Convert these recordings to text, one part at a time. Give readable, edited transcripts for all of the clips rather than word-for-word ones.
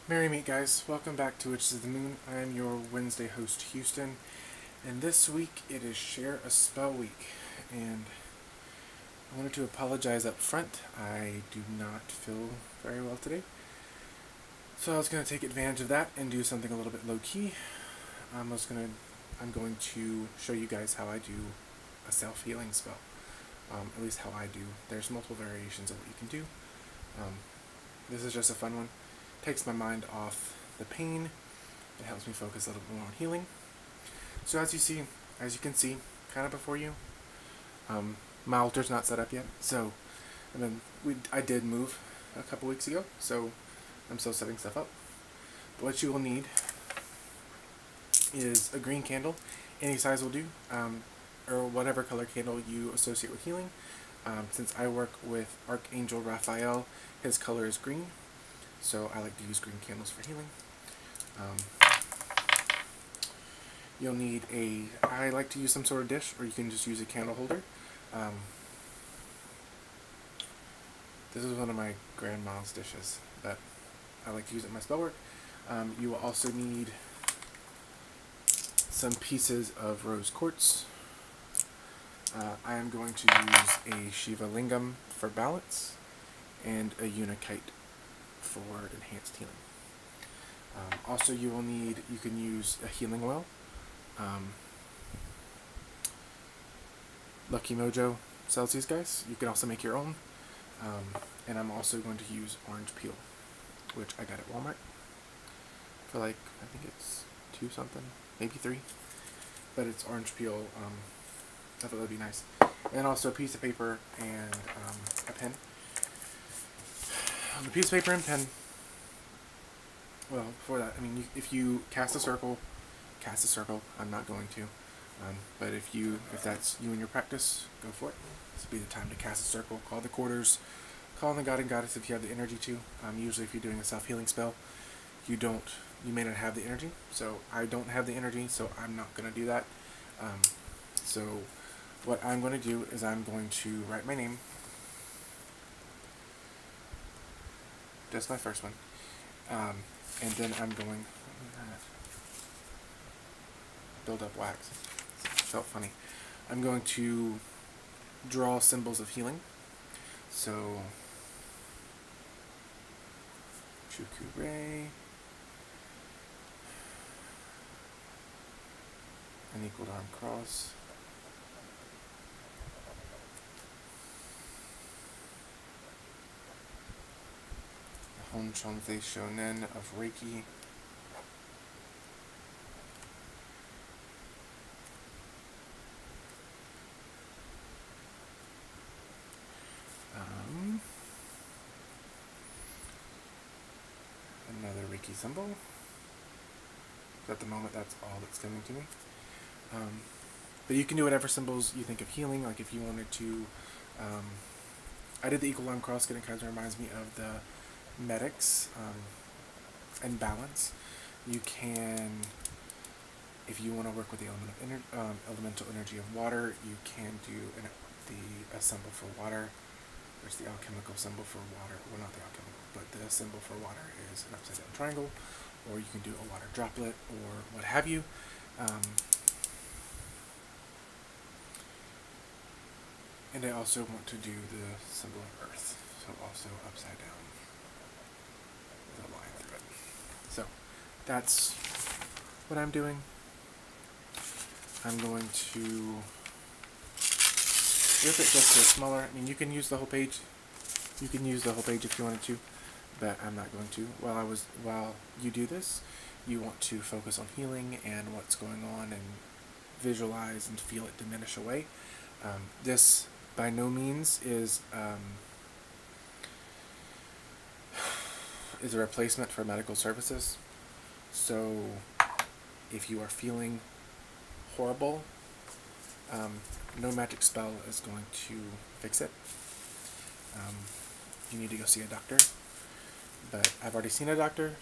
Merry meet, guys. Welcome back to Witches of the Moon. I am your Wednesday host, Houston, and this week it is Share a Spell Week. And I wanted to apologize up front. I do not feel very well today, so I was going to take advantage of that and do something a little bit low key. I'm going to show you guys how I do a self healing spell. At least how I do. There's multiple variations of what you can do. This is just a fun one. Takes my mind off the pain. It helps me focus a little bit more on healing. So as you can see, kind of before you, my altar's not set up yet. So, I did move a couple weeks ago, so I'm still setting stuff up. But what you will need is a green candle. Any size will do, or whatever color candle you associate with healing. Since I work with Archangel Raphael, his color is green. So I like to use green candles for healing. You'll need I like to use some sort of dish, or you can just use a candle holder. This is one of my grandma's dishes, but I like to use it in my spell work. You will also need some pieces of rose quartz. I am going to use a Shiva Lingam for balance, and a Unakite for enhanced healing. Also, you can use a healing oil. Lucky Mojo sells these guys. You can also make your own. And I'm also going to use orange peel, which I got at Walmart for I think it's $2 something, maybe $3. But it's orange peel. I thought that'd be nice. And then also a piece of paper and a pen. The piece of paper and pen. Well, before that, if you cast a circle. I'm not going to. But if that's you in your practice, go for it. This will be the time to cast a circle. Call the quarters. Call on the god and goddess if you have the energy to. Usually, if you're doing a self-healing spell, you may not have the energy. So I don't have the energy, so I'm not going to do that. So what I'm going to do is I'm going to write my name. Just my first one. And then I'm going build up wax. It felt funny. I'm going to draw symbols of healing. So Chukure, an equal arm cross, the Hon Shonzei Shonen of Reiki, another Reiki symbol. At the moment, that's all that's coming to me. But you can do whatever symbols you think of healing. Like if you wanted to, I did the equal arm cross, and it kind of reminds me of the medics and balance. You can, if you want to work with the elemental energy of water, you can do a symbol for water. There's the alchemical symbol for water. Well, not the alchemical, but the symbol for water is an upside down triangle. Or you can do a water droplet, or what have you. And I also want to do the symbol of earth, so also upside down with a line through it. So that's what I'm doing. I'm going to rip it just a smaller. You can use the whole page. You can use the whole page if you wanted to, but I'm not going to. While you do this, you want to focus on healing and what's going on, and visualize and feel it diminish away. This by no means is a replacement for medical services. So if you are feeling horrible, no magic spell is going to fix it. You need to go see a doctor. But I've already seen a doctor.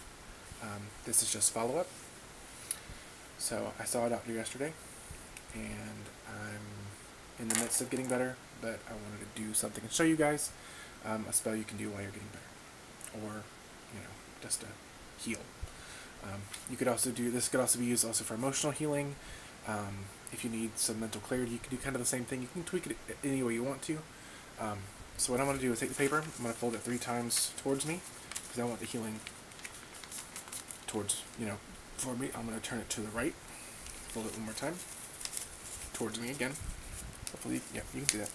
This is just follow-up. So I saw a doctor yesterday, and I'm in the midst of getting better, but I wanted to do something and show you guys a spell you can do while you're getting better. Or, just to heal. You could also do this. Could also be used also for emotional healing. If you need some mental clarity, you can do kind of the same thing. You can tweak it any way you want to. So what I'm going to do is take the paper. I'm going to fold it 3 times towards me because I want the healing towards, for me. I'm going to turn it to the right. Fold it one more time towards me again. Hopefully, yeah, you can do that.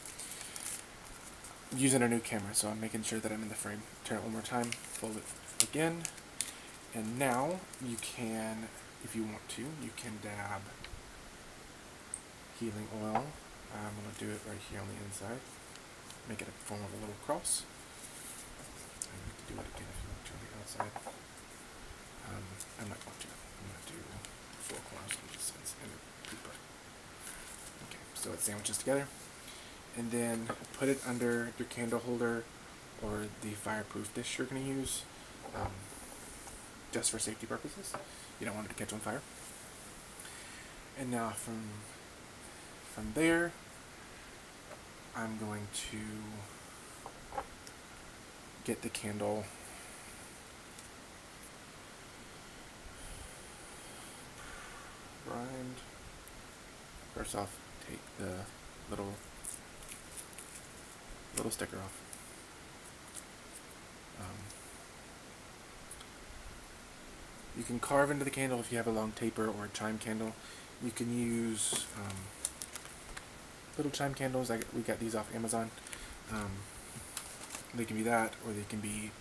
I'm using a new camera, so I'm making sure that I'm in the frame. Turn it one more time. Fold it again. And now you can, if you want to, you can dab healing oil. I'm going to do it right here on the inside. Make it a form of a little cross. I need to do it again if you want to on the outside. I'm not going to. I'm going to do 4 corners on this and a paper. Okay, so it sandwiches together. And then put it under your candle holder or the fireproof dish you're going to use, just for safety purposes. You don't want it to catch on fire. And now from there, I'm going to get the candle primed. First off, take the little sticker off. You can carve into the candle if you have a long taper or a chime candle. You can use little chime candles. We got these off Amazon. They can be that, or they can be.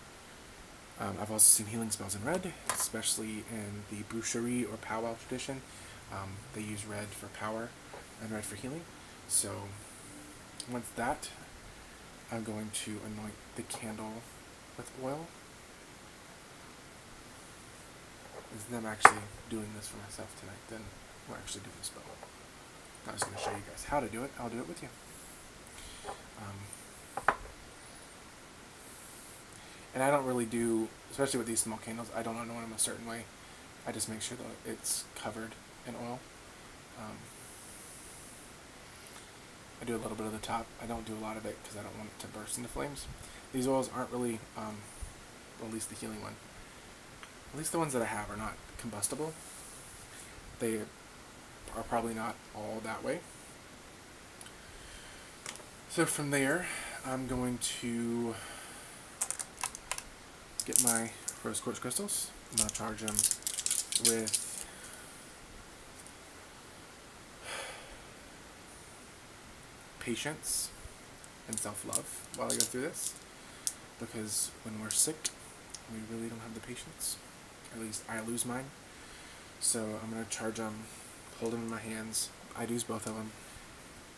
I've also seen healing spells in red, especially in the boucherie or powwow tradition. They use red for power and red for healing. So once that, I'm going to anoint the candle with oil. As I'm actually doing this for myself tonight, then we'll actually do the spell. I'm just going to show you guys how to do it. I'll do it with you. And I don't really do, especially with these small candles, I don't anoint them a certain way. I just make sure that it's covered in oil. I do a little bit of the top. I don't do a lot of it because I don't want it to burst into flames. These oils aren't really, well, at least the healing one, at least the ones that I have are not combustible. They are probably not all that way. So from there, I'm going to get my rose quartz crystals. I'm going to charge them with patience and self-love while I go through this, because when we're sick, we really don't have the patience. At least I lose mine. So I'm going to charge them, hold them in my hands. I'd use both of them,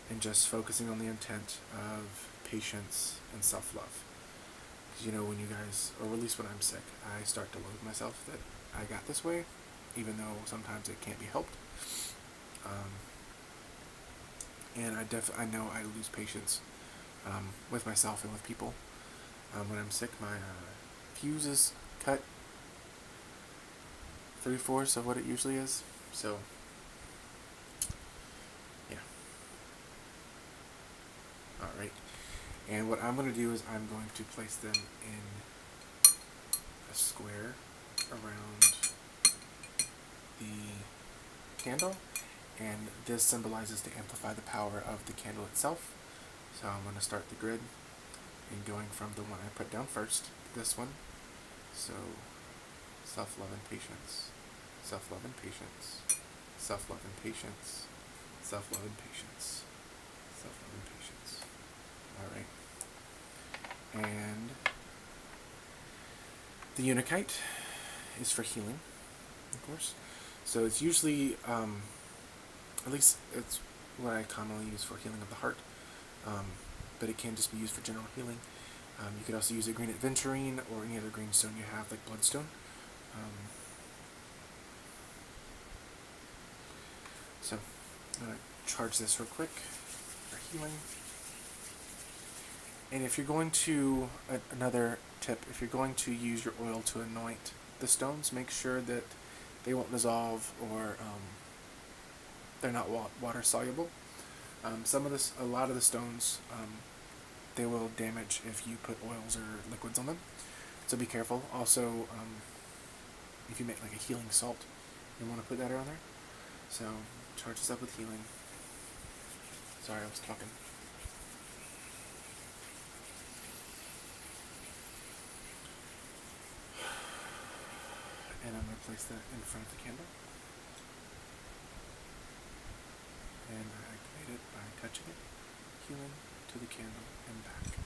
and just focusing on the intent of patience and self-love. Because when you guys, or at least when I'm sick, I start to loathe myself that I got this way, even though sometimes it can't be helped. And I know I lose patience with myself and with people. When I'm sick, my fuse is cut 3/4 of what it usually is. So, yeah. Alright. And what I'm going to do is I'm going to place them in a square around the candle. And this symbolizes to amplify the power of the candle itself. So I'm going to start the grid and going from the one I put down first, this one. So self-love and patience, self-love and patience, self-love and patience, self-love and patience, self-love and patience. Alright. And the Unikite is for healing, of course. So it's usually, at least it's what I commonly use for healing of the heart, but it can just be used for general healing. You could also use a green aventurine or any other green stone you have, like bloodstone. So I'm going to charge this real quick for healing. And if you're going to, another tip, if you're going to use your oil to anoint the stones, make sure that they won't dissolve or they're not water soluble. A lot of the stones, they will damage if you put oils or liquids on them. So be careful. Also, if you make like a healing salt, you want to put that around there. So charge this up with healing. Sorry, I was talking. And I'm going to place that in front of the candle. And I activate it by touching it, healing to the candle and back.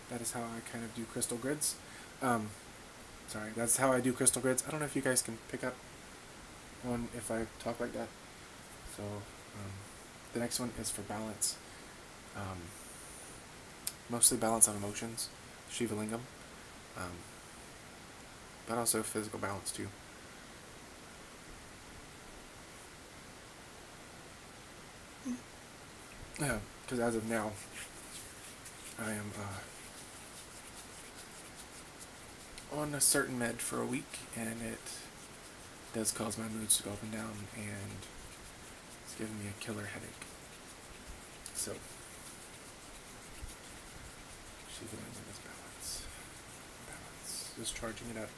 That is how I kind of do crystal grids. That's how I do crystal grids. I don't know if you guys can pick up on if I talk like that. So the next one is for balance. Mostly balance of emotions, Shiva Lingam, but also physical balance too. Because as of now, I am on a certain med for a week, and it does cause my moods to go up and down, and it's giving me a killer headache. So, Shiva Lingam is balance. Balance. Just charging it up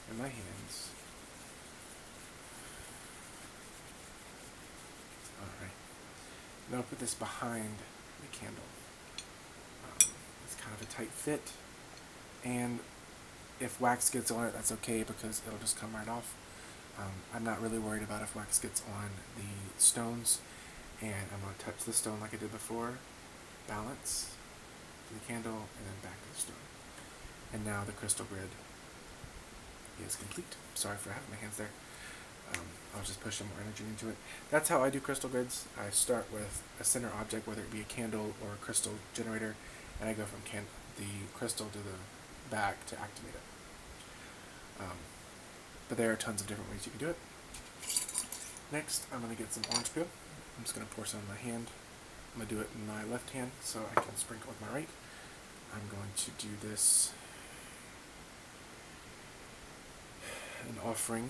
in my hands. Alright. Now I'll put this behind the candle. It's kind of a tight fit, and if wax gets on it, that's okay because it'll just come right off. I'm not really worried about if wax gets on the stones, and I'm going to touch the stone like I did before, balance to the candle, and then back to the stone. And now the crystal grid is complete. Sorry for having my hands there. I'll just push some more energy into it. That's how I do crystal grids. I start with a center object, whether it be a candle or a crystal generator, and I go from the crystal to the back to activate it. But there are tons of different ways you can do it. Next, I'm going to get some orange peel. I'm just going to pour some in my hand. I'm going to do it in my left hand so I can sprinkle with my right. I'm going to do this as an offering.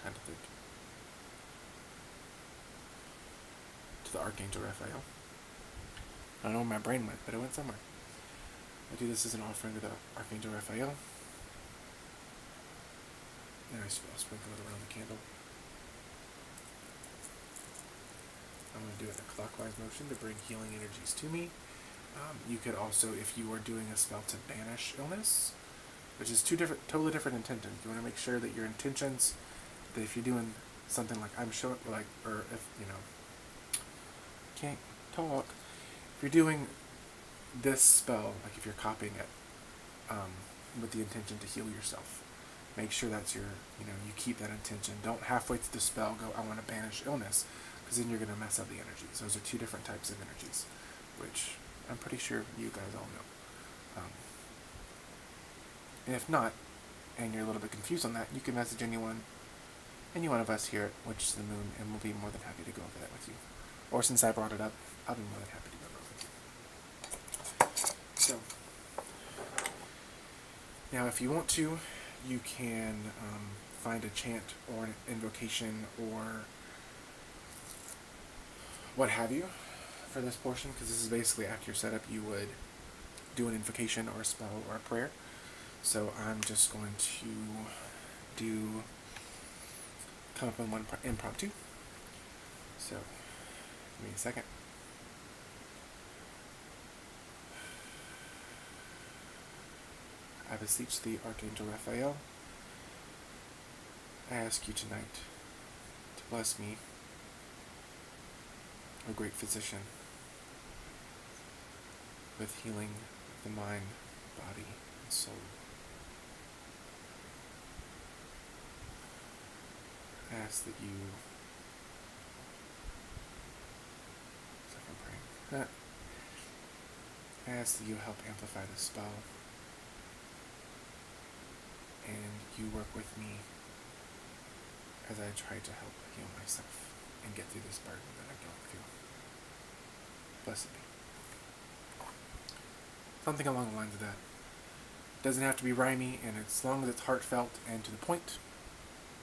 Trying to think. To the Archangel Raphael. I don't know where my brain went, but it went somewhere. I do this as an offering to the Archangel Raphael. And I'll sprinkle it around the candle. I'm going to do it in a clockwise motion to bring healing energies to me. You could also, if you are doing a spell to banish illness, which is totally different intentions. You want to make sure that your intentions, that if you're doing something like I'm showing, or if can't talk, if you're doing this spell, like if you're copying it with the intention to heal yourself, make sure that's you keep that intention. Don't halfway through the spell go, I want to banish illness, because then you're going to mess up the energies. Those are two different types of energies, which I'm pretty sure you guys all know. And if not, and you're a little bit confused on that, you can message any one of us here at Witches of the Moon, and we'll be more than happy to go over that with you. Or since I brought it up, I'll be more than happy to go over it with you. So, now if you want to, you can find a chant or an invocation or what have you for this portion, because this is basically after your setup you would do an invocation or a spell or a prayer. So I'm just going to come up with one impromptu. So give me a second. I beseech thee, Archangel Raphael, I ask you tonight to bless me, a great physician, with healing the mind, body, and soul. I ask that you, I ask that you help amplify the spell, and you work with me as I try to help heal myself and get through this burden that I'm going through. Blessed be. Something along the lines of that. It doesn't have to be rhymey, and as long as it's heartfelt and to the point,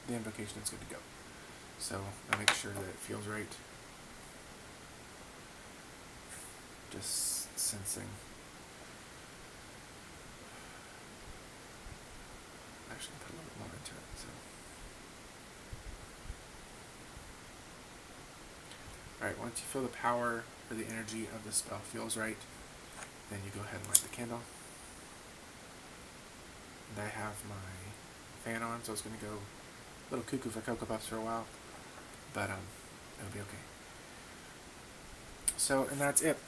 the invocation is good to go. So I make sure that it feels right. Just sensing. Actually, put a little bit more into it. So. Alright, once you feel the power or the energy of the spell feels right, then you go ahead and light the candle. And I have my fan on, so it's going to go a little cuckoo for Cocoa Puffs for a while, but it'll be okay. So, and that's it.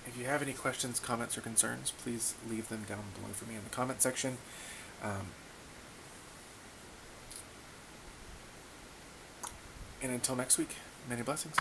If you have any questions, comments, or concerns, please leave them down below for me in the comment section. And until next week, many blessings.